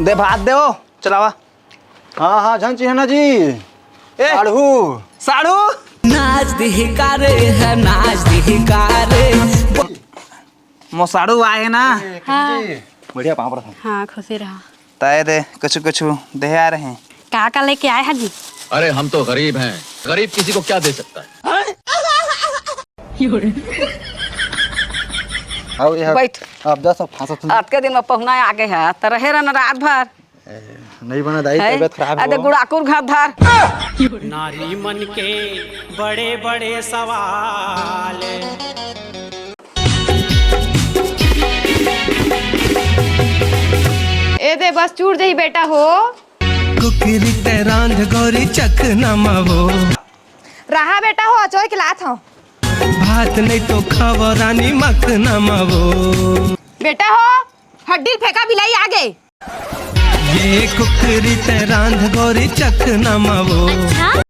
दे भात दे वो चलावा। हाँ हाँ झंची है ना जी। साढ़ू साढ़ू नाच दिहिकारे है नाच दिहिकारे। मो साढ़ू आए ना। हाँ बढ़िया पाँव पर। हाँ खुशी रहा। ताए दे कुछ कुछ दे आ रहे हैं। का लेके आए हाजी? अरे हम तो गरीब हैं, गरीब किसी को क्या दे सकता है। बैठ। आप जा सब फांसा आज के दिन में पहुना आगे है तो रहे रहना रात भर। नहीं बना दाई तबीयत खराब है। गुड़ाकुर घर धार। नारी मन के बड़े बड़े सवाल। ए दे बस चूर जाही बेटा हो। कुकरी ते रांध गोरी चख नमावो। रहा बेटा हो अचोय के लात हो। भात नहीं तो खावो रानी मख नमावो। बेटा हो हड्डी फेंका बिलाई आगे। ये कुकरी ते रांध गोरी चख नमावो। अच्छा?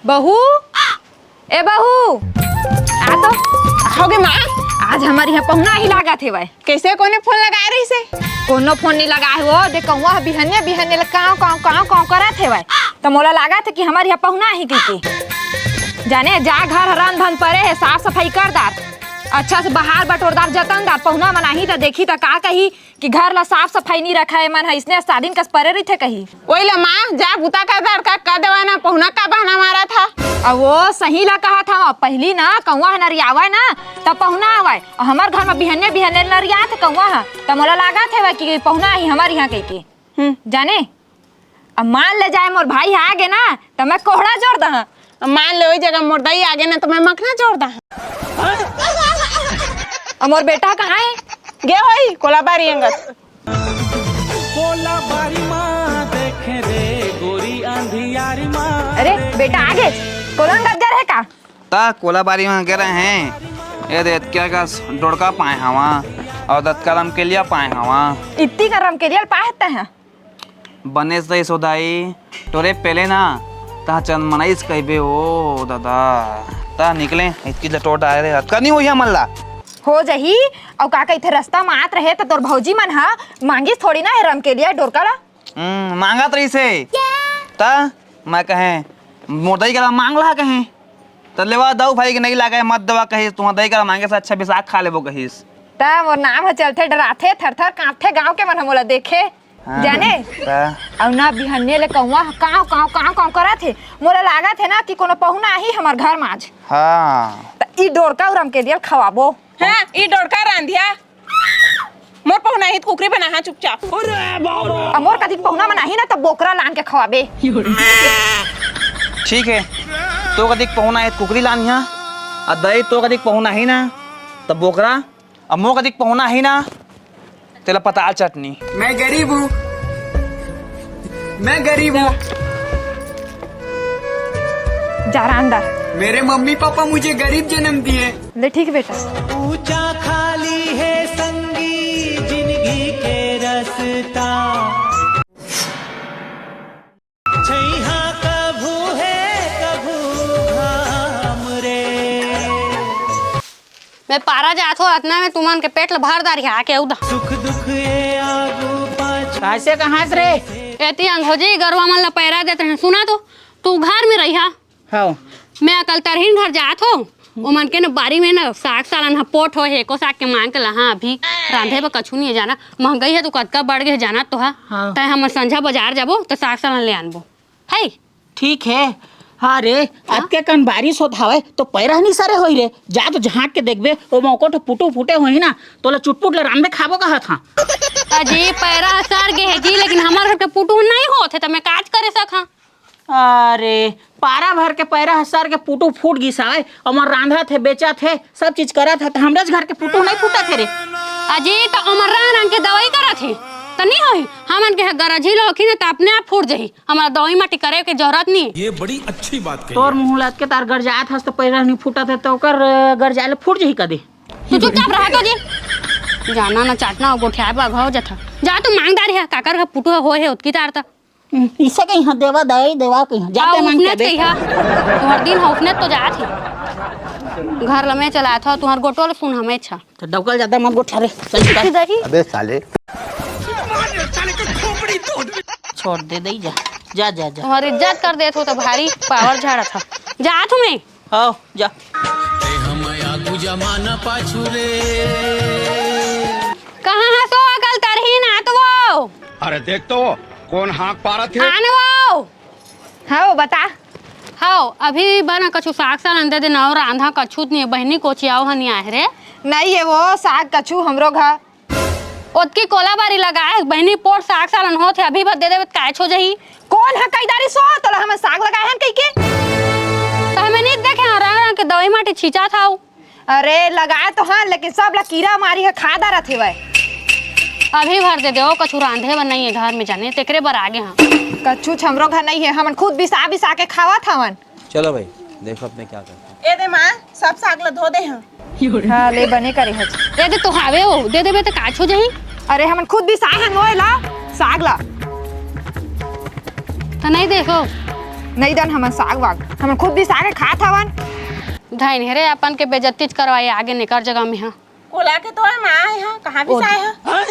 बहू ए बहू आ तो आओगे माँ। आज हमारे यहाँ पहुना ही लगा थे भाई। कैसे कोने फोन लगाए रही से? कोनो फोन नहीं लगाए हो दे कहूँ बिहने बिहने काँव काँव काँव काँव करा थे भाई। तो मोला लगा थे कि हमारे यहाँ पहुना ही की जाने जा घर रन धन परे है साफ सफाई कर दार अच्छा से बाहर बटोरदार जतनदार पहुना मनाही तो देखी तो का कही कि घर ला साफ सफाई नहीं रखा है मन है इसने शादी कस परे रही थे कही। वही ला माँ जा बुता का दार का कर देवाना पहुना का बहाना मारा था। अब वो सही ला कहा था पहली ना कौआ नरियावा ना तब पहुना आवाए और हमार घर में बिहने बिहने नरिया थे कौआ है तब मोला लगा थे कि पहुना ही हमारे यहाँ कह जाने अब मान ले जाए मोर भाई आगे ना तो मैं कोहड़ा जोड़ दा। मान ले वही जगह मुर्दाई आगे ना तो मैं मखना जोड़ दा। और मोर बेटा कहाँ है? गे वही कोलाबारी अंगत। कोलाबारी माँ देखे रे गोरी अंधियारी माँ। अरे बेटा आगे कोलन गदगर है का? ता कोलाबारी में गिरे हैं। ये देख क्या का डोड़का पाए हवा और दत्कलम के लिए पाए हवा। इतनी करम के लिए पाते हैं बने से सोदाई तोरे पहले ना ता चंद मनाइस कहबे ओ दादा ता निकले इसकी लटोट आए रे करनी हुई है मल्ला हो जही और का थे रास्ता में आत रहे तो तोर भौजी मन हा मांगिस थोड़ी ना है रम के लिए डोरकाला। मांगा तरी से ता मैं कहे मोदई करा मांग ला कहे तो लेवा दऊ भाई के नहीं लागे मत दवा कही तुम दही करा मांगे से अच्छा बिसाख खा लेबो कहिस ता मोर नाम है चलते डराथे थरथर कांपथे गांव के मन मोला देखे जाने और ना बिहन्ने ले कहवा काव काव काव काव करा थे मोला लागा थे ना कि कोनो पहुना ही हमार घर में आज। हाँ त ई डोरका उरम के लिए खवाबो। हाँ ई डोरका रांधिया मोर पहुना ही कुकरी बना हाँ चुपचाप। और मोर कदी पहुना मनाही ना तब बोकरा लान के खवाबे। ठीक है तो कदी पहुना है कुकरी लानी है और दही तो कदी पहुना ही ना तब बोकरा और मो कदी पहुना ही ना तेला पताल चटनी। मैं गरीब हूँ मैं गरीब हूँ। जा अंदर मेरे मम्मी पापा मुझे गरीब जन्म दिए। ले ठीक बेटा। ऊंचा खाली है संगी जिंदगी के रास्ता। छैहा कभू है कभू घाम रे। मैं पारा जात हो इतना में तुमन के पेट ल भर दार आके उदा सुख दुख ये आगू पाछ। कैसे कहाँ से रे? एती अंधोजी गरवा मन ल पैरा देते हैं सुना तो तू घर में रहिया। हाँ मैं कल तरहीन घर जात हो वो मन के न बारी में न साग सालन पोट हो है को साग के मांग के ला अभी रांधे पर कछु नहीं है जाना महंगाई है तो कतका बढ़ गए जाना तो है तय हम संझा बाजार जाबो तो साग सालन ले आनबो है। ठीक है। हाँ रे अब के कन बारिश होत हवे तो पैरा नहीं सरे होई रे जा तो झाँक के देखबे वो मौको तो पुटू फूटे होई ना तोला चुटपुट ले रांधे खाबो कहा था। अजी पैरा सर गे है जी लेकिन हमार घर के पुटू नहीं होते तो मैं काज करे सका। अरे पारा भर के पैरा हसार के पुटू फूट गिसाए और रांधा थे बेचा थे सब चीज करा था तो हमरे घर के पुटू नहीं फूटा थे रे। अजी तो उमर रंग के दवाई करा थे तो नहीं होई हमन के गरजी लोखी तो अपने आप फूट जाही हमारा दवाई माटी करे के जरूरत नहीं। ये बड़ी अच्छी बात कही। तोर मुंह लत के तार गरजात हस तो पैरा नहीं फूटा थे तो ओकर गरजाले फूट जही कदे। तू चुपचाप रह तो जी जाना ना चाटना गोठिया बा घाव जथा जा तू मांगदार है काकर का पुटू हो है उतकी तार ता इसे कहीं हाँ देवा दे देवा कहीं हाँ जाते मन के दे तुम्हार दिन हौफने तो जात ही घर लमे चला था तुम्हार गोटोल सुन हमें अच्छा तो डबकल जाता मन गोठा रे चल चल देखी अबे साले छोड़ दे दे जा जा जा जा तुम्हारी इज्जत कर देत हो तो भारी पावर झाड़ा था जा तुम्हें आओ जा कहाँ हंसो अकल तरही ना तो वो अरे देख तो कौन हाँक पा रहा थे आने वो हाँ वो बता। हाँ अभी बना कछु साग साल अंदर दिन और आंधा कछु नहीं बहनी को चियाओ हनी आए रे नहीं है वो साग कछू हमरो घर। ओतकी कोला बारी लगाए बहनी पोट साग सालन होत है अभी बस दे देवे काय छो जही कौन है कैदारी सो तोला हम साग लगाए हैं कई के। तो हमें नहीं देखे रंग रंग के दवाई माटी छींचा था अरे लगाए तो हाँ लेकिन सब ला कीड़ा मारी है खादा रथे वह। अभी भर दे दो कछु रांधे बन नहीं है घर में जाने तेकरे बर आगे हाँ कछू हमरो घर नहीं है हमन खुद बिसा के खावा था मन। चलो भाई देखो अपने क्या करते हैं। ए दे मां सब साग ला धो दे हां हाँ ले बने करे है। दे दे तो हावे हो दे देबे तो का छो जही अरे हमन खुद बिसाए हैं मोए ला साग ला तो नहीं देखो नहीं दन हमन साग वाग हमन खुद बिसा के खात हवन। धाइन हेरे अपन के बेइज्जती करवाए आगे निकर जगह में हाँ कोला के तो मां है हां कहां बिसाए हां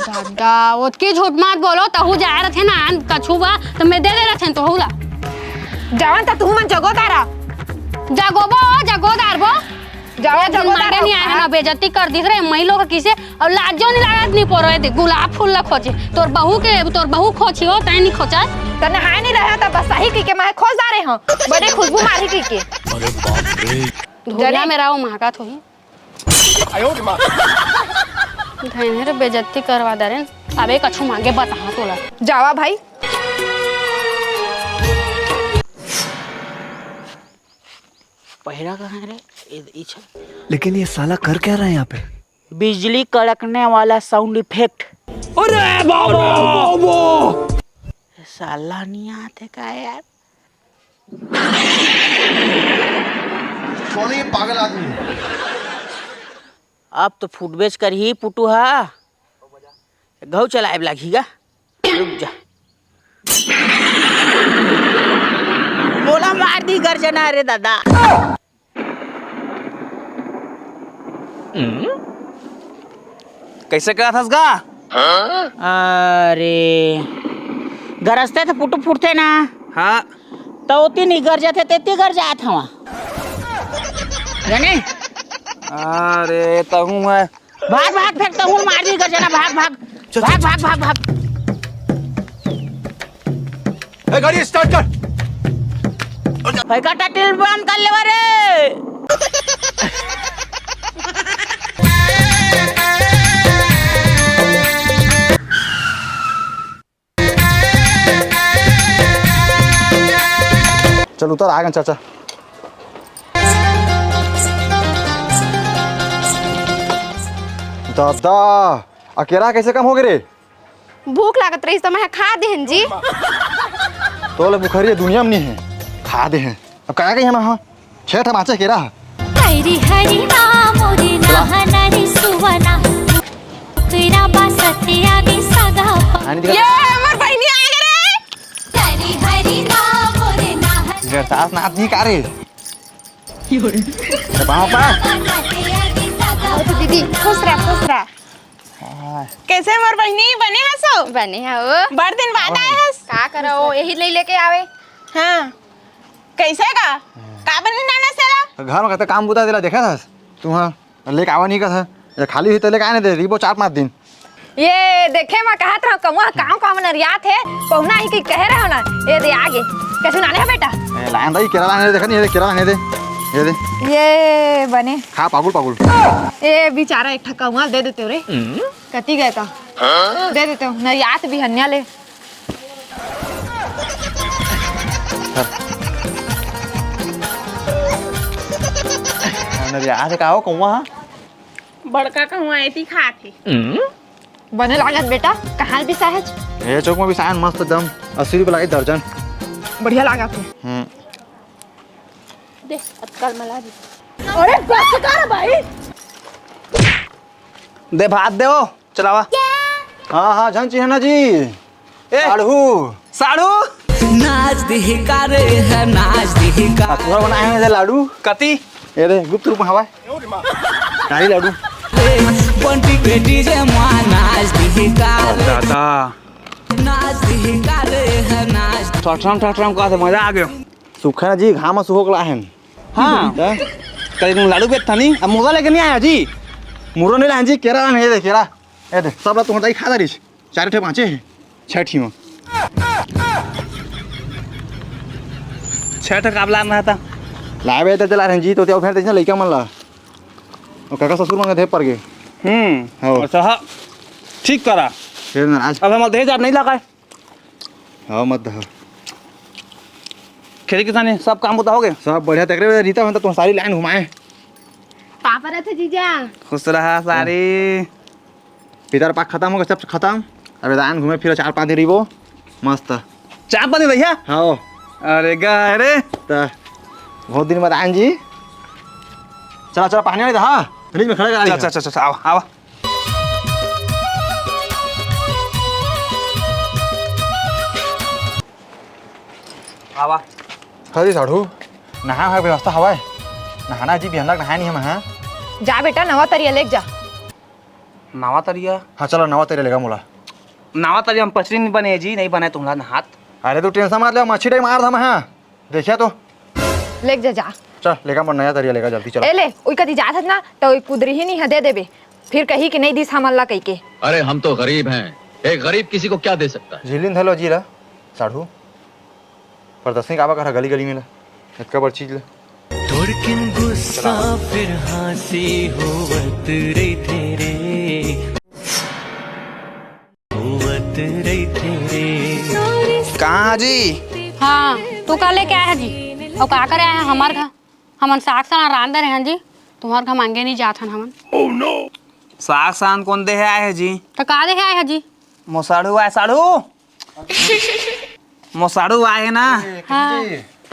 दादा ओतकी झूठ मत बोलो तहु जा रहे थे ना कछु बा तो मैं दे दे रहे थे तो हुला जवन त तू मन जगो तारा जगोदार बो जावा मांगे नहीं आए ना बेइज्जती कर दिख रहे महिलों का किसे और लाजो नहीं लागत नहीं पड़ रहे थे गुलाब फूल ला खोजे तोर बहू खोची हो तै नहीं खोचा तने हाय नहीं रहा था बस सही की के मैं खोज जा रहे हूं बड़े खुशबू मारी की के। अरे बाप रे धोलिया मेरा वो महका थोड़ी धाइन रे बेइज्जती करवा दे रे अबे कछु मांगे बता तोला जावा भाई पहिरा कहां रे इछा लेकिन ये साला कर क्या रहा है यहाँ पे? बिजली कड़कने वाला साउंड इफेक्ट। अरे बाबा साला नहीं आते का यार कौन है ये पागल आदमी? अब तो फूट बेच कर ही पुटू हा घऊ चलाए लागीगा रुक जा मोला मार दी गर्जना रे दादा। कैसे करा था इसका? अरे गरजते थे पुटू फूटते ना हाँ तो उतनी नहीं गर जाते तेती गर जात हवा जाने अरे तहू मैं भाग भाग फेंकता हूँ मार दी गर्जना भाग भाग भाग भाग भाग भाग गाड़ी स्टार्ट कर। भाई का टटिल बम कर ले रे चल उतर आ गए चाचा। दादा अकेला कैसे कम हो गए रे? भूख लागत रही तो मैं खा देहन जी। तो ले बुखारी दुनिया में नहीं है खा दे हैं अब क्या गई हम हाँ छह ठा माचा केरा हरी हरी नाम रे नहना रे सुवना तेरा बासते आगे सगा ये हमर बहनी आ गए रे। हरी हरी नाम रे नहना ये सास नाच नहीं का रे अरे पाँव पा तो दीदी खुश रह कैसे मोर बहनी बने हसो बने हो बड़ दिन बाद आए हस का करो यही ले लेके आवे। हाँ कैसे का बने नाना सेरा घर में कहते काम बुता दिला देखा था तू हाँ लेके आवा नहीं का था खाली हुई तो लेके आने दे रिबो 4-5 दिन ये देखे मैं कहत रहा कमुआ काम काम नरिया थे पहुना ही की कह रहे हो ना ये दे आगे कैसे नाने है बेटा लाइन भाई केरा लाने दे देखा नहीं ये केरा लाने दे ये दे ये बने खा पागुल ये बेचारा एक ठक्का उंगल दे देते हो रे कती गए था दे देते हो नरियात भी हन्या ले नरिया से कहो कौवा बड़का कहूँ ऐसी खाती बने लागत बेटा कहाँ भी सहज ये चौक में भी सायन मस्त दम 80 रुपये लगे दर्जन बढ़िया लागत है। दे अतकाल मला दी अरे बस कर भाई दे भात दे वो चलावा हाँ हाँ झंची है ना जी ए आड़ू साड़ू नाच दिही का रे है नाच दिही का तुम्हारा बनाए हैं लाडू कति ये दे गुप्त रूप में हवा कारी लाडू बंटी बेटी जे मां नाच दिही का दादा नाच दिही का रे है नाच ठठरम का मजा आ गयो सूखा ना जी घाम सूखो कला है हाँ कल तुम लाडू बेच था नहीं अब मुर्गा लेके नहीं आया जी मुरो नहीं लाइन जी केरा नहीं दे केरा ये दे सब लोग तुम्हारा खा दरिस 4 ठे 5 है 6 ठी में 6 टका लाभ रहा था लावे तो चला रहे जी तो फिर तेज लइका मन ला और काका ससुर मन थे पर गए हो। अच्छा हाँ ठीक करा फिर नाराज अब हम दहेज आप नहीं लगाए हाँ मत दह खेती किसानी सब काम होता हो गए सब बढ़िया तक रे रीता में तो तुम सारी लाइन घुमाए पापा रहे थे जीजा खुश रहा सारी पितर पाक खत्म हो गया सब खत्म अब दान घूमे फिर 4-5 दिन रहिबो मस्त चाप बनी भैया हाँ अरे गा रे तो बहुत दिन बाद आन जी चला चला पानी वाली हाँ फ्रिज में खड़े करा चल चल चल आओ आओ आवा खरी साढ़ू नहा है व्यवस्था हवा है नहाना जी बिहान नहाया नहीं हम हाँ जा बेटा नवा तरिया लेके जा नावा तरिया हाँ चलो नवा तेरे लेगा मोला नावा तरिया हम पचरी नहीं बने जी नहीं बने तुम्हारा हाथ अरे तू टेंशन मत ले मच्छी मार था मैं हाँ देखिया तो लेके जा चल लेगा मोर नया तरिया लेगा जल्दी चलो ए ले ओई कदी जात हत ना तो ओई कुदरी ही नहीं दे देबे फिर कही कि नहीं दिस हमन ला कही के अरे हम तो गरीब हैं, एक गरीब किसी को क्या दे सकता है। झीलिन थलो जी ला साढ़ू पर दसवीं काबा कर गली गली में ला इतना बड़ चीज ला थोड़किन गुस्सा फिर हंसी होवत रे तेरे होवत रे तेरे कहाँ जी हाँ तू का लेके आया है जी और का करे आया है हमार घर हमन साग सला रांध रहे हैं जी तुम्हार घर मांगे नहीं जात हन हमन साग सान कौन दे आए है जी तो का दे आए है जी मोसाड़ू आए साड़ू मोसाड़ू आए ना हाँ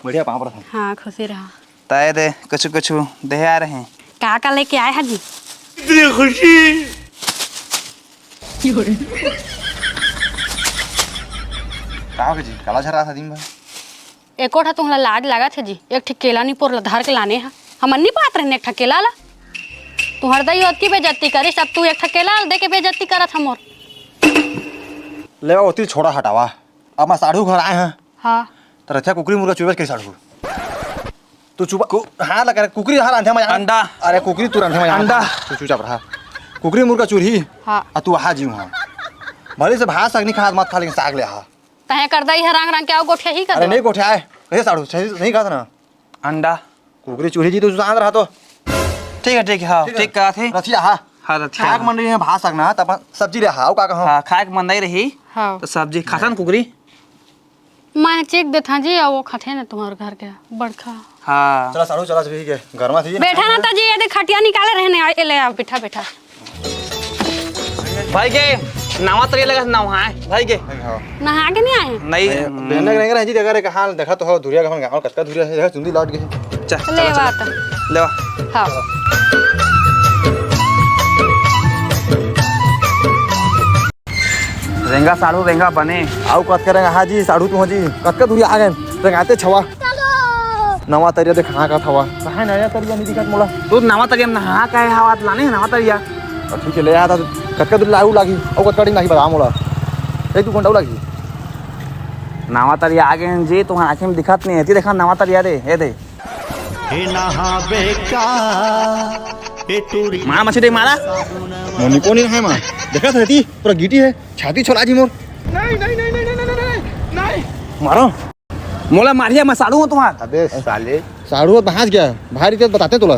बढ़िया पाँव पर था हाँ खुशी रहा तय दे कुछ कुछ दे आ रहे हैं का लेके आए है जी कहाँ के जी काला झरा था दिन भर एको ठा तुम्हारा लाज लगा थे जी एक ठे केला नहीं पोर धर के लाने है हमन नहीं पात रहने एक ठा केला ला तू हरदई ओत की बेइज्जती करिस अब तू एक ठा केला दे के बेइज्जती करत हमोर ले ओती छोड़ा हटावा अब मैं साढ़ू घर आए हैं हाँ तो रथिया कुकरी मुर्गा चुबे के साढ़ू तू चुबा हाँ लगा कुकरी हाँ रंधे में अंडा अरे कुकरी तू रंधे में अंडा तू चुपचाप रहा कुकरी मुर्गा चूरही हाँ आ तू आहा जीव हाँ भले से भात साग नहीं खा मत खा लेकिन साग ले आ तहे कर दई है रंग रंग के आओ गोठे ही कर अरे दो। नहीं कोठे आए कैसे साढ़ू नहीं खाता ना अंडा कुकरी चूरही जी तो सांद रहा तो ठीक है हाँ ठीक कहा थे रथिया हाँ हाँ रथिया खाक मंडी में भात साग ना तब सब्जी रहा का कहो हाँ खाए के मंदाई रही हाँ तो सब्जी खासन कुकरी मैं चेक देता जी और वो खाते ना तुम्हारे घर के बड़खा हाँ चला साढ़ू चला ठीक है घर में थी बैठा ना तो जी ये देख खटिया निकाले रहने आए ले आओ बैठा बैठा भाई के नावा तरिया लगा नहा भाई के नहा के नहीं आए नहीं बेने नहीं रही जी देखा रे कहां देखा तो हो धुरिया का गांव कतका धुरिया है चुंदी लौट गई चल ले बात ले हाँ रेंगा साड़ू रेंगा बने आउ कत करेंगे हाँ जी साढ़ू तू जी कतका धुरिया आ गए रंगाते छवा नवा तरिया देख कहाँ का थवा कहाँ नया तरिया नहीं दिखत मोला तू नावा तरिया नहा का है हवा लाने नावा तरिया ठीक है ले आया था कतका दूर लागू लागी और कतका दिन लागी बता मोला 1-2 घंटा लागी नावा तरिया आ गए हैं जी तुम्हारी आँखें में दिखत नहीं है देखा नावा तरिया रे ये दे मारा मछली मारा मोनी को नहीं है मां देखा था ती पूरा गिटी है छाती छोड़ा जी मोर नहीं मारो मोला मारिया मैं साड़ू हूँ तुम्हारा अबे साले साड़ू भाज गया भाई रिते बताते तुला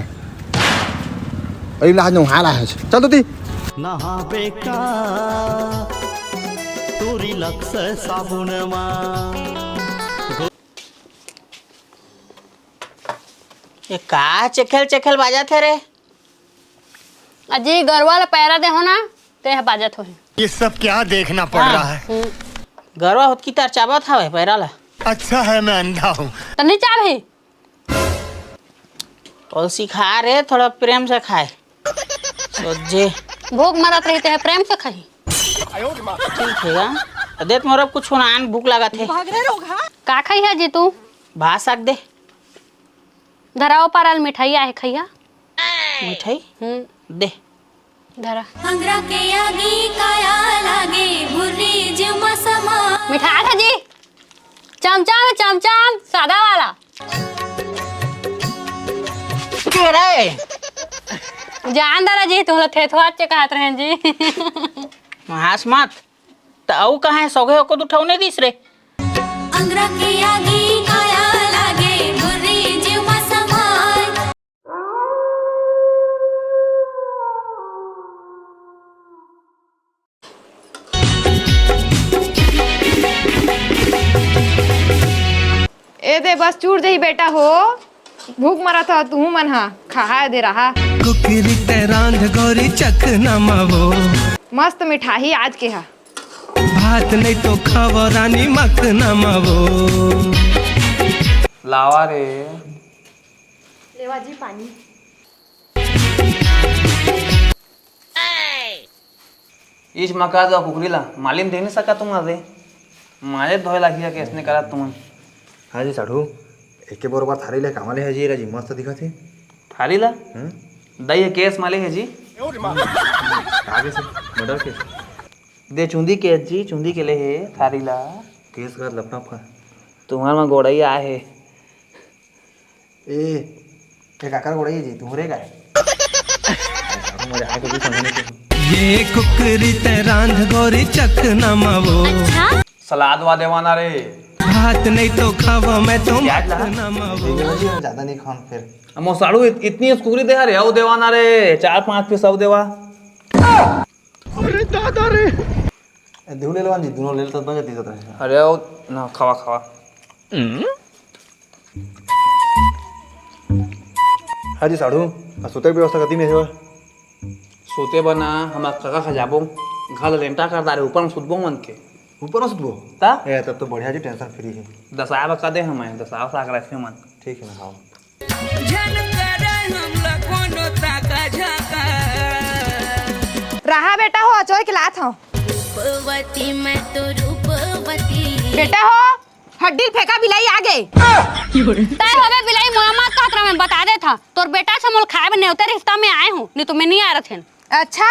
अरे लाज न हारा है चल तो ती नहाबे का तोरी लक्ष साबुनमा ये का चेखेल चेखेल बाजा थे रे अजी गरवा ला पैरा दे हो ना ते बाजत हो ये सब क्या देखना पड़ रहा है गरवा होत की तार चाबा था भाई पैरा ला अच्छा है मैं अंधा हूँ तो नहीं चाह भाई तुलसी खा रे थोड़ा प्रेम से खाए सोचे भूख मरत रहते है प्रेम से खाई ठीक है देख मोर कुछ नान भूख लगा थे का खाई है जी तू भात साग दे धराओ पारल मिठाई आहे खैया मिठाई दे धरा अंगरा के आगी काया लागे भुर्री जिमा समा मिठाई है जी चमचम चमचम सादा वाला के रे जान दादा जी तुम लोग थे थोड़ा कहत रहे जी हास मत तो औ कहाँ है सौगे को तो उठाउने दिस रे अंगरा के आगी काया लागे भुर्री जिमा समा ए दे बस चूर दे ही बेटा हो भूख मरा था तू मन हा खा दे रहा कुकरी ते रांध गोरी चखना मावो मस्त मिठाई आज के हा भात नहीं तो खावो रानी मखना मावो लावा रे लेवा जी पानी इस मका दो कुकरीला मालिम दे नहीं सका तुम रे माझे धोय लागिया केसने करा तुम हाँ जी साढ़ू एके बरोबर थारी ले कामाले है जी राजी मस्त दिखा थे थालीला दही केस माले है जी आगे से मर्डर केस दे चुंदी केस जी चुंदी के ले है थारीला केस का लपना फा तुम्हार में गोड़ाई आए है ए काकर गोड़ाई जी तुम्हारे का है मुझे आके भी समझने को ये कुकरी ते रांध गोरी चखना मावो सलाद वा देवाना रे भात नहीं तो खावो मैं तो प्याज ला। मखना मावो ज्यादा नहीं खान फिर मोसाड़ू इतनी कुकरी दे रे आओ देवाना रे 4-5 पीस आओ देवा अरे दादा रे देव ले लवान जी दोनों ले लेता बन जाती है अरे आओ ना खावा खावा हाँ जी साढ़ू सोते की व्यवस्था करती नहीं है सोते बना हमारा काका खजाबो घर लेंटा कर दारे ऊपर में सुतबो मन के ऊपर में सुतबो ता ए तब तो बढ़िया जी टेंशन फ्री है दसावा का दे हमें दसावा साग रखे मन ठीक है ना हाँ रहा बेटा हो अचोय के लात हो रूपवती मैं तो रूपवती बेटा हो हड्डी फेंका बिलाई आगे तय होवे बिलाई मोला मत कहत रहा मैं बता दे था तोर बेटा से मोल खाए बने उतर रिश्ता में आए हूं नहीं तो मैं नहीं आ रहे थे अच्छा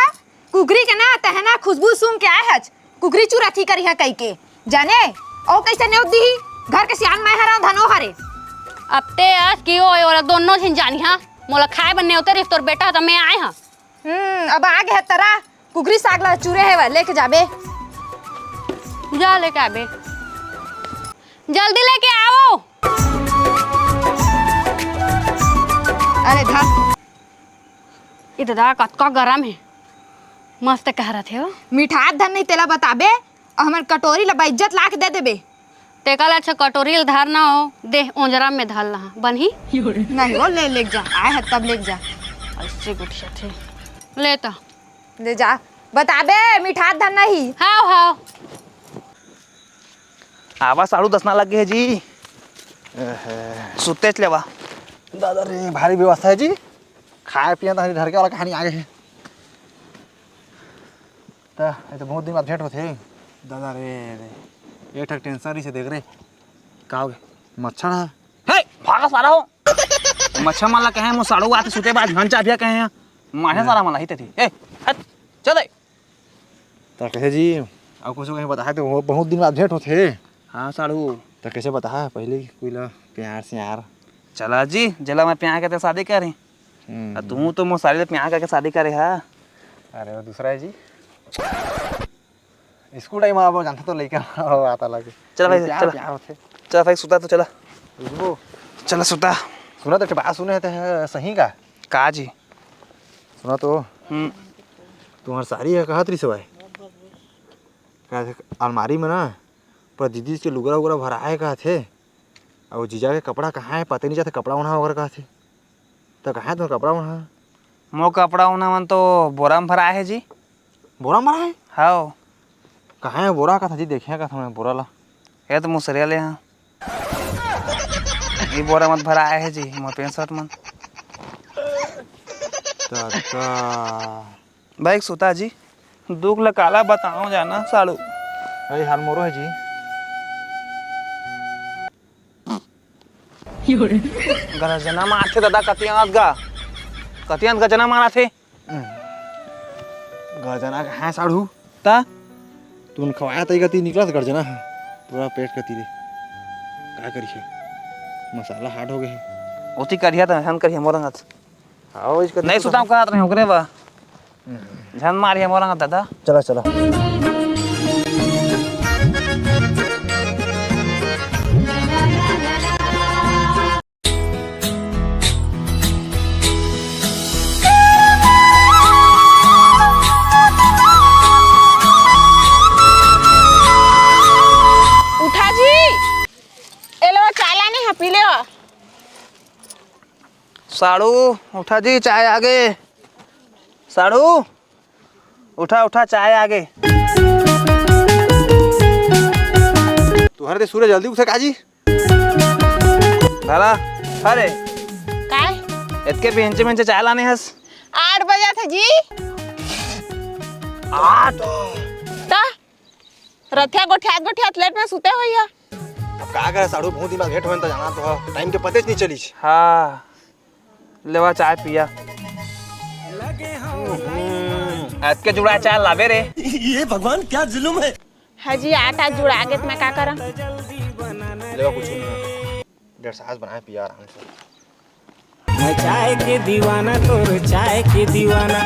कुकरी के ना तहना खुशबू सूंघ के आए हज कुकरी चुराती करी है कई के जाने ओ कैसे नेउ दी घर के सियान में हरा धनो हरे अब ते आज की और दोनों झिन जानी हां मोला खाए बने उतर रिश्ता तोर बेटा तो मैं आए हां अब आगे है तरा कुकरी साग ला चूरे है लेके जाबे जा लेके आबे जल्दी लेके आओ अरे धा इधर कतका गरम है मस्त कह रहे थे हो मिठाई धन नहीं तेला बताबे और हमर कटोरी ला इज्जत ला के दे देबे तेकल अच्छा कटोरी धार ना हो दे ओंजरा में धाल ना बनही नहीं हो ले जा आए है तब ले जा ऐसे गुठिया थे लेता ले जा बताबे मिठाई धन नहीं हाँ हाँ आवा 10:30 लगे है जी सुतेच लेवा दादा रे भारी व्यवस्था है जी खाए पिए तो घर के वाला कहानी आगे है तो बहुत दिन बाद भेंट होते दादा रे एक ठक टेंशन रही से देख रहे का हो गए मच्छर है हे भागा सारा हो मच्छर माला कहे मो साड़ू आते सुते बाद घंटा भी कहे माहे सारा माला ही थी ए हट चल दे तो कैसे जी अब कुछ कहीं बताया तो बहुत दिन बाद भेंट होते हां साड़ू तो कैसे बताया पहले कोई ला प्यार से यार चला जी जला मैं प्यार करके शादी करे तू तो मो साड़ी प्यार करके शादी करे हा अरे वो दूसरा है जी स्कूल टाइम आप जानते तो लड़का आता लगे चल भाई प्यार चल प्यार होते चल भाई सुता तो चला वो चला सुता सुना तो बात सुने थे सही का जी सुना तो तुम्हारी साड़ी है कहा तरी सवाई अलमारी में ना पर दीदी के लुगरा उगरा भराए कहा थे और जीजा के कपड़ा कहाँ है पता नहीं जाते कपड़ा उन्हा वगैरह कहा थे तो कहाँ है तुम्हारा कपड़ा उन्हा मो कपड़ा उन्हा मन तो बोरा में भरा है जी बोरा में भरा है हाँ कहाँ है बोरा का था जी देखे का था मैं बोरा ला ये तो मुसरिया ले हाँ ये बोरा मत भरा है जी मोर पेंट शर्ट मन भाई सुता जी दुख ल काला बताओ जाना साड़ू अरे हाल मोरो है जी। जना मारते दादा कतियान का जना मारा थे गर्जना का है साढ़ू ता तूने खवाया तई गति निकला तो गर्जना है पूरा पेट कती रे क्या करिए मसाला हार्ड हो गए ओती करिया था हम करिया मोरंगत आओ इसका नहीं सुताम करत रहे ओकरे बा झन मारिया मोरंगत दादा चला चला उठा जी ए लो चाला नहीं है पी ले साड़ू उठा जी चाय आगे साड़ू उठा उठा चाय आगे तुम्हारे ते सूर्य जल्दी उठे काजी दादा अरे काय इतके बेंचे बेंचे चाय लाने हस 8 बजे थे जी 8 ता रथिया गोठियात लेट में सुते होई है अब का करे साढ़ू बहुत दिमाग हेट होन त जाना तो टाइम के पते नहीं चली हाँ लेवा चाय पिया आज के जुड़ा चाय लावे रे ये भगवान क्या जुल्म है। हाजी आटा जुड़ा के मैं का करम लेवा कुछ नहीं डेढ़ सास बनाए पिया आराम से मैं चाय के दीवाना तोर चाय के दीवाना।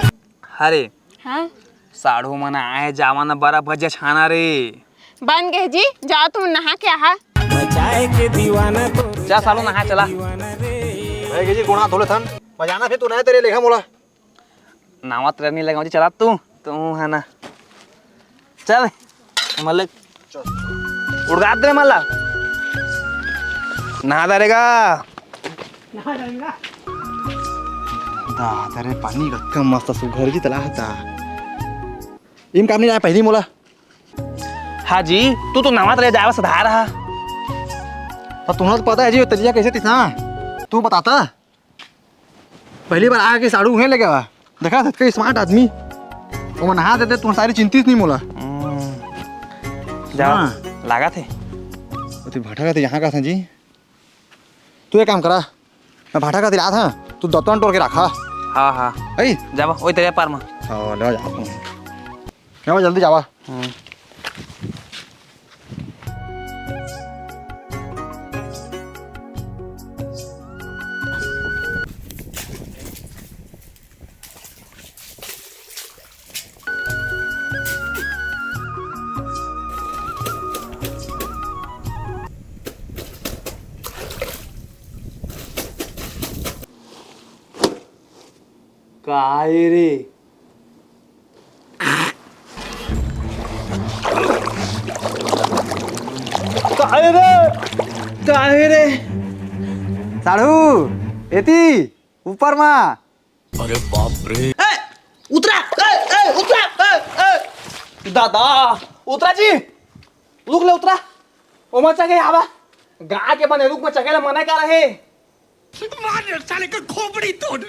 अरे हां साढ़ू मना आए जावाना 12 बजे छाना रे बन गए जी जाओ तुम नहा के आ मैं चाय के दीवाना तोर जा सालू नहा चला भाई जी गुणा थोड़े थन बजाना फिर तू नहीं तेरे लेखा मोला नावा तेरा नहीं लगा मुझे चला तू है ना चल मल्लिक उड़गा दे मल्ला नहा डालेगा दा तेरे पानी का मस्त सुघर जी तला था इम काम नहीं आया पहली मोला हाँ जी तू नवा तेरे जावा सधा रहा और तुम्हें तो पता है जी तजिया कैसे तिसना तू बताता पहली बार आके साड़ू है लगे हुआ देखा था स्मार्ट आदमी वो मैं नहा देते तुम सारी चिंतित नहीं मोला जा लगा थे तू भाटा का यहाँ का था जी तू एक काम करा मैं भाटा का दिला था तू दत्तन टोल के रखा हाँ हाँ अई जावा वही तेरे पार में हाँ ले जा जल्दी जावा काय रे काय रे साड़ू एती ऊपर मा अरे बाप रे उतरा दादा उतरा जी लुक ले उतरा ओ मत चगे आवा गा के बने लुक मत चगे मना कर रहे साले का खोपड़ी तोड़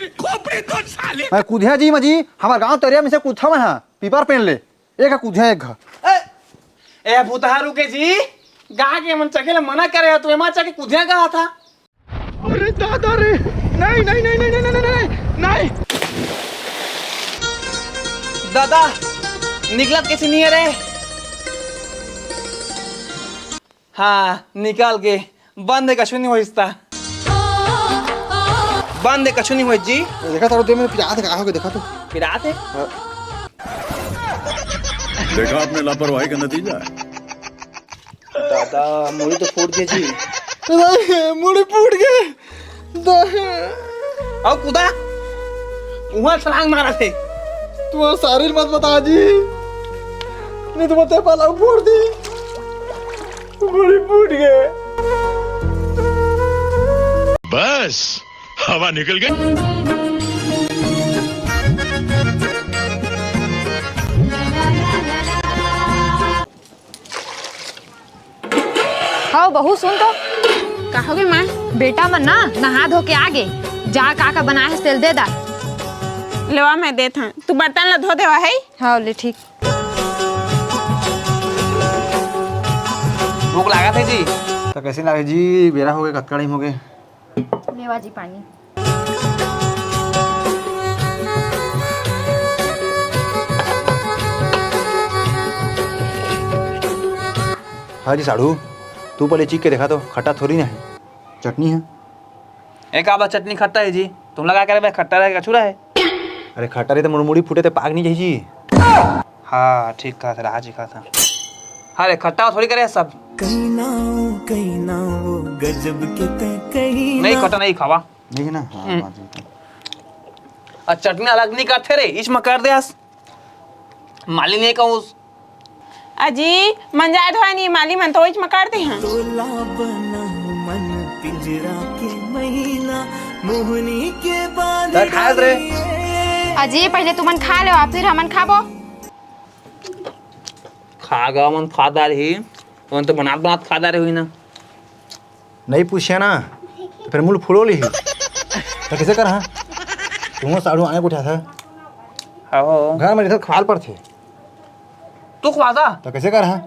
साले। मैं कुधिया जी मजी हमारे गांव तरिया में से कुथा में है पीपर पेन ले एक है कुधिया एक घर ए भूतहा रुके जी गा के मन चगे मना करे तू एमा चगे कुधिया कहा था अरे दादा रे नहीं नहीं नहीं नहीं नहीं नहीं नहीं दादा निकलत कैसे नहीं है रे हाँ निकाल के बंद कछु नहीं हो इसता बंद कछु नहीं हो जी देखा था तो मैं पिरात कहा हो देखा तो पिरात है देखा आपने लापरवाही का नतीजा है। दादा मुड़ी तो फूट गई जी मुड़ी फूट गए और कुदा वहां छलांग मारा थे तू सारी मत बता जी नहीं तो बता पाला फोड़ दी मुड़ी फूट गए बस हवा निकल गई। हाँ बहू सुन तो कहोगे माँ बेटा मन ना नहा धो के आगे जा का बनाया है तेल दे दा लेवा मैं देता तू बर्तन ला धो देवा है हाँ ले ठीक भूख लगा थे जी। तो कैसे लगे जी? बेरा हो गए, कतका टाइम हो गए। लेवा जी पानी। हाँ जी साढ़ू, तू पहले चीख के देखा तो, खट्टा थोड़ी ना है, चटनी है। एक आबा चटनी खट्टा है जी, तुम लगा कर खट्टा रहेगा छुरा है। अरे खट्टा रहे तो मुड़मुड़ी फूटे तो पाक नहीं जाए जी। हाँ ठीक कहा था, आज ही कहा था। अरे खट्टा थोड़ी करे सब। कहीं ना वो गजब के कहीं नहीं खट्टा नहीं खावा। नहीं है ना? हाँ, बात है। और चटनी अलग नहीं करते रे, इसमें कर दे माली नहीं कहूँ। अजी मन जाए तो नहीं माली मन तो इच मकारते हैं। तोला बना मन पिंजरा के महीना मोहनी के बाद खास रे। अजी पहले तुमन खा लो फिर हमन खाबो। खागा मन खादार ही, तो बनात खादार हुई ना। नहीं पूछे ना तो फिर मुल फुलो ली तो कैसे कर? हाँ तुम साढ़ू आने को उठा था हाँ घर में खाल पर थे तू खुआदा तो कैसे कर? हाँ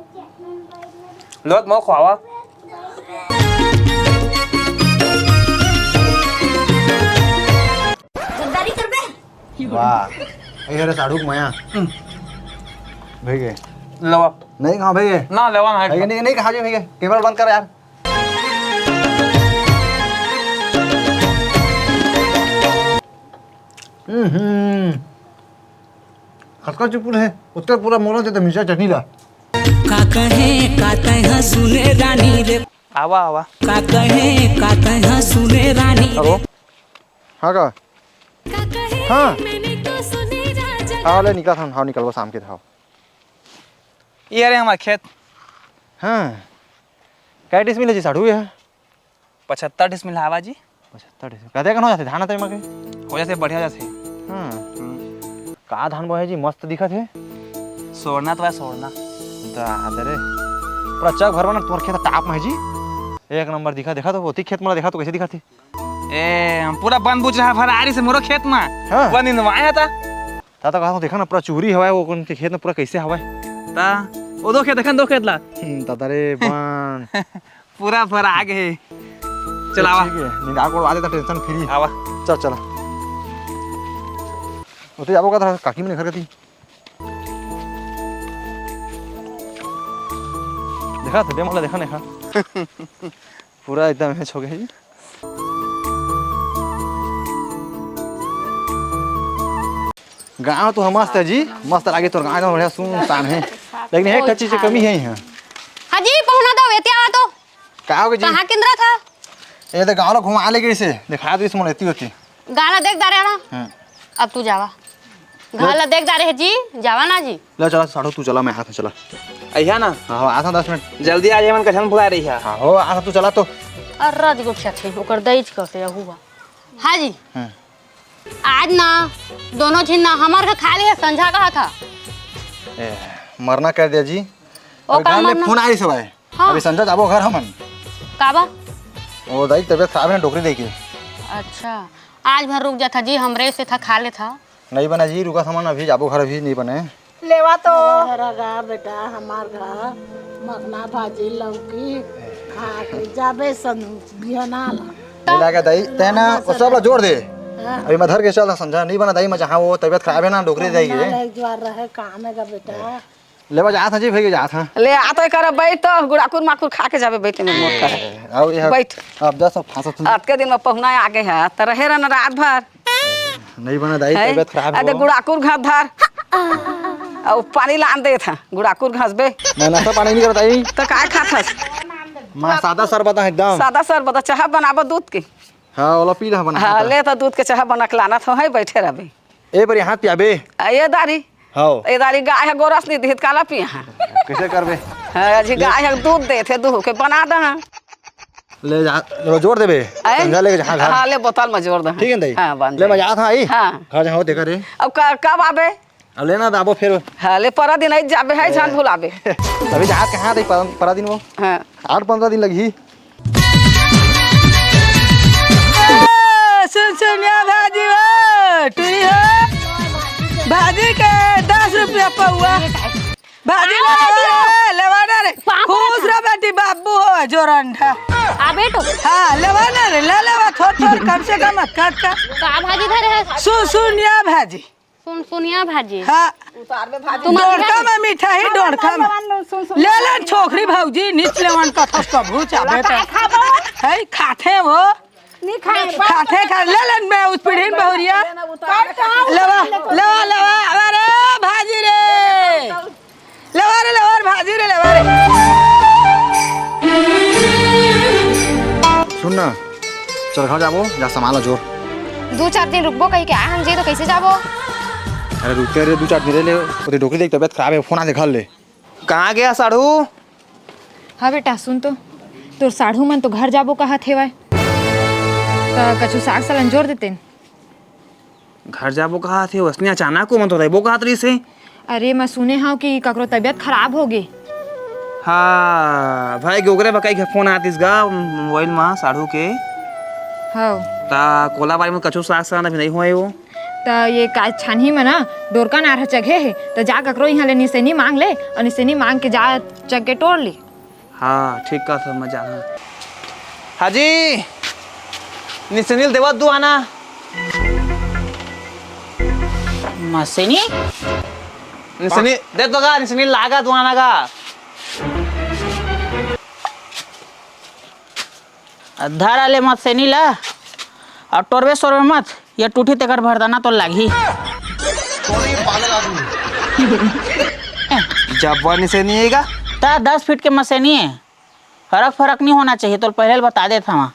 लो मैं खुआवा। वाह अरे साढ़ू माया भाई गए लवा नहीं कहाँ भाई गए ना लवा ना भाई नहीं कहा जी भाई गए। कैमरा बंद कर यार। खटका चुपुल है उसका पूरा मोड़ा देते मिर्चा चटनी ला। का कहे सुने रानी रे, आवा आवा का कहे सुने रानी हेलो हाँ का हाँ हाँ ले निकला था। हाँ निकलवा शाम के था। ये रे हमारा खेत हाँ क्या डिस मिले जी साढ़ू है? 75 डिसमिल हवा जी। 75 डिस कहते कन हो जाते धान आते मके हो जाते बढ़िया जाते। हाँ का धान बोए जी मस्त दिखत है। सोड़ना तो है सोड़ना अरे पूरा चक भर बना तुम्हारे खेत टाप में है जी। एक नंबर दिखा देखा तो होती खेत में देखा तो कैसे दिखा थी? ए पूरा बन बुझ रहा फरारी से मोरो खेत में। हाँ। बन इनवाया था ता तो कहा तो देखा ना पूरा चूरी हवा है वो उनके खेत में पूरा कैसे हवा है। ता वो दो खेत देखन दो खेत ला ता रे बन पूरा फराग है। चलावा ठीक है निंदा को आदे ता टेंशन फ्री आवा चल चला उते जाबो का था काकी में घर गती देखा था बेमला देखा नहीं खा पूरा एकदम मैच हो गया जी। गाँव तो मस्त है जी मस्त लागे तो गाँव बढ़िया सुनसान है लेकिन एक चीज की कमी है यहाँ। हाँ जी पहुना दो वेते आवा तो का हो गया जी? कहाँ केंद्र था? ये तो गाँव घुमा ले गई से दिखा दो इसमें रहती होती गाना देख दारे ना। हाँ। अब तू जावा गाना देख दारे जी जावा ना जी। ले चला साढ़ू तू चला मैं हाथ में चला। अहिया ना हाँ आता 10 मिनट जल्दी आ जाए मन कछन फुला रही है। हाँ हो आता तू चला तो। अर्रा दिगो छथे ओकर दईज करते हुआ। हाँ जी हाँ। आज ना दोनों झिन ना हमार का खा लिया संझा कहा था। ए, मरना कर दिया जी। ओ अभी का घर में मरना? फोन आई सब है। हाँ। अभी संजय जाबो घर हमन काबा वो दाई तबीयत खराब है डॉक्टरी देखी। अच्छा आज भर रुक जा था जी हमरे से था खा ले था। नहीं बना जी रुका सामान अभी जाबो घर अभी नहीं बने। लेवा तो गा बेटा हमार घर मखना भाजी लौकी खा के जाबे सन बिहना ला मिला के दाई तेना वो सब ला जोड़ दे। अभी मैं धर के चल संजय नहीं बना दाई मैं जहाँ वो तबीयत खराब है ना डॉक्टरी जाएगी। एक बार रहे काम है बेटा लेवा जा था जी भाई जा था। ले आता कर बैठ तो गुड़ाकुर माकुर खा के जाबे बैठे में मोट कर आओ ये बैठ। अब जा सब फांसा आज के दिन में पहुना आगे है तो रहे रहना रात भर नहीं बना दाई तबीयत खराब अरे है। गुड़ाकुर घास धर और पानी लान दे था गुड़ाकुर घास बे मैं नाश्ता पानी नहीं करता ही तो काय खाथस? मैं सादा शरबत है एकदम सादा सर बता चाह बनाबो दूध के। हाँ वाला पी रहा बना। हाँ ले तो दूध के चाह बना के लाना था है बैठे रहे ए पर हाथ पियाबे ये दारी हाँ ये दारी गाय है गोरस नहीं दूध काला पिया कैसे करबे? हाँ जी गाय है दूध दे थे दूध के बना दे ले जा ले जोड़ देबे संजय लेके जहाँ घर। हाँ ले बोतल में जोड़ दे ठीक है दाई हाँ बंद ले मैं जा था आई हाँ घर जहाँ हो देखा रे अब कब आबे? अब लेना दाबो फिर हाँ ले परा दिन आई जाबे है जान भुलाबे अभी जहाँ कहाँ दे परा दिन वो हाँ 8-15 दिन लगी। सुन सुनिया भाजी टूरी हो भाजी के 10 रुपया पौआ भाजी लेवाना रे खुश रह बेटी बाबू हो जोरंठा आ बेटो हाँ लेवाना रे ले लेवा थोड़ कम से कम का भाजी धरे है सुनिया भाजी सुनिया भाजी हाँ डोरका में मीठा ही डोरका में ले ले छोकरी भौजी नीच लेवन कथा कभू चाबे है खाते वो खाते खा ले ले मैं उस पीढ़ी बहुरिया लेवा लेवा लेवा अरे भाजी रे लेवा भाजी रे लेवा रे सुन ना चल घर जाबो जा संभालो जोर 2-4 दिन रुकबो कहीं के आ हम जे तो कैसे जाबो अरे रुके रे 2-4 दिन ले ओते डॉक्टर देख तबियत खराब है फोन आ दे घर ले कहाँ गया साढ़ू? हाँ बेटा सुन तो तोर साढ़ू मन तो घर जाबो कहा थे वाय कछु साग सालन जोड़ देते घर जाबो कहा थे उसने अचानक को मन तो रहबो कहा तरी से। अरे मैं सुने हाँ कि ककरो तबियत खराब हो गई। हाँ भाई गोगरे बकाई के फोन आतीस गा मोबाइल में साढ़ू के हाँ ता कोलाबारी में कछु साग सालन अभी नहीं हुए वो तो ये का छानी में ना डोरका नार जगह है तो जा ककरो यहाँ ले निसेनी मांग ले और निसेनी मांग के जा चग के तोड़ ले। हाँ ठीक का सब मजा हाजी निसेनील देवा दू आना मसेनी निसेनी दे दो गा निसेनील लागा दू आना गा धर आले मसेनी ला और टोरवे सोरवे मत ये टूटी तेकर भरदाना तो लागी जब वो निसेनी आएगा ता 10 फीट के मसेनी है फर्क नहीं होना चाहिए तो पहले बता देता वहाँ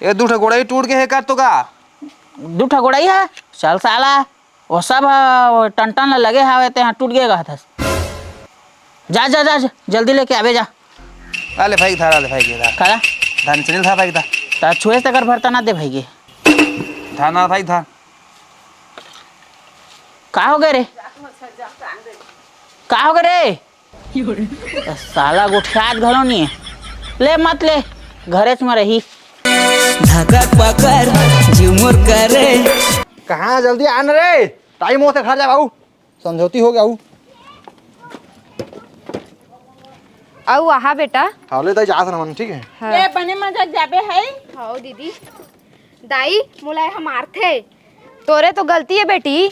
ये दूठा गोड़ा ही टूट के है कर तो का 2 ठा गोड़ाई है चल साला वो सब टन टन लगे हवे ते टूट गएगा था जा जा जा जल्दी लेके आवे जा अले भाई धारा ले भाई के धार खड़ा धान निसेनील था भाई धा ता छुए तकर भरताना दे भाई धाना भाई धा का हो गए रे का हो गए रे साला गुठियात घलो नहीं है ले मत ले घरेच में रही धक्का पकड़ झुमुर करे कहाँ जल्दी आन रे टाइम हो से घर जा बाबू समझौती हो गया आओ आहा बेटा हाले तो जा मन ठीक है हाँ। बने मजा जाबे है हाँ दीदी दाई मुलाय हमार थे तोरे तो गलती है बेटी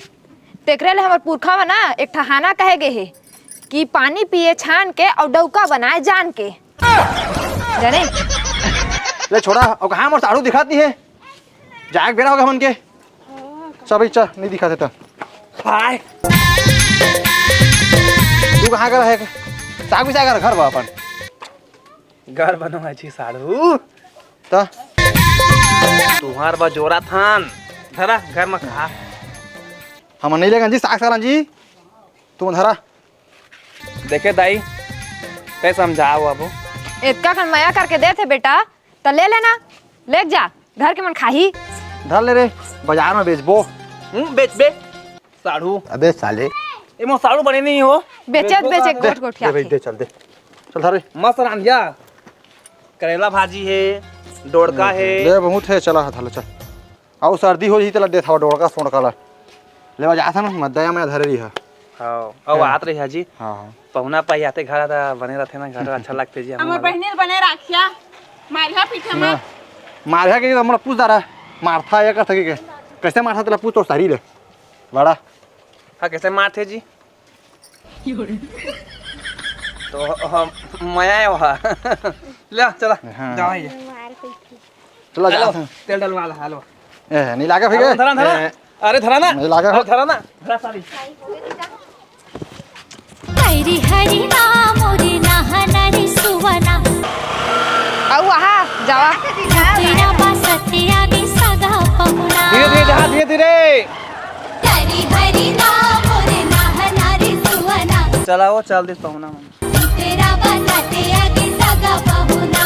तेकरे ले हमर पुरखा में ना एक ठहाना कहे गए है कि पानी पिए छान के और डौका बनाए जान के जाने ले छोड़ा और कहाँ मोर साड़ू दिखाती है जाग बेरा होगा मन के सब इच्छा नहीं दिखाते तो भाई तू कहाँ कर है साग भी कर घर बा अपन घर बनो है जी साड़ू तो तुम्हार बा जोरा थान धरा घर में खा हम नहीं लेगा जी साग सालन जी तुम धरा देखे दाई कैसे समझाओ अब इतना कन मया करके दे थे बेटा तो ले लेना ले जा घर के मन खाही धर ले रे बाजार में बेचबो बेच बे साड़ू अबे साले ये मो साड़ू बने नहीं हो बेचे गोट गोट दे दे चल दे चल धर रे मस्त रांधिया करेला भाजी है डोड़का है ले बहुत है चला धर ले चल आओ सर्दी हो जी तला दे था डोड़का सोड़का ला ले बा जाथा ना मदया में धरे रही है हां अब आत रही हाजी हां पहुना पाई आते घर आता बने रहते ना घर अच्छा लगते जी हमर बहनी बने राखिया मारिया पीठे में मारिया के हमरा पूछ दारा मारथा या कर सके के कैसे मारथा तला पूछ तो सारी ले बड़ा हाँ कैसे मारते जी तो हम मया वहाँ ले चला जाओ ये चला जा तेल डलवा ला हालो ए नहीं लागा फिर धरा धरा अरे धरा ना नहीं लागा धरा ना धरा सारी हरी हरी नाम मोरे नहनरी सुवना आओ आहा जावा तेरा बासतिया गे सगा पहुना धीरे धीरे जा धीरे धीरे हरी हरी नाम मोरे नहनरी सुवना चला वो चल दे पहुना तेरा बासतिया गे सगा पहुना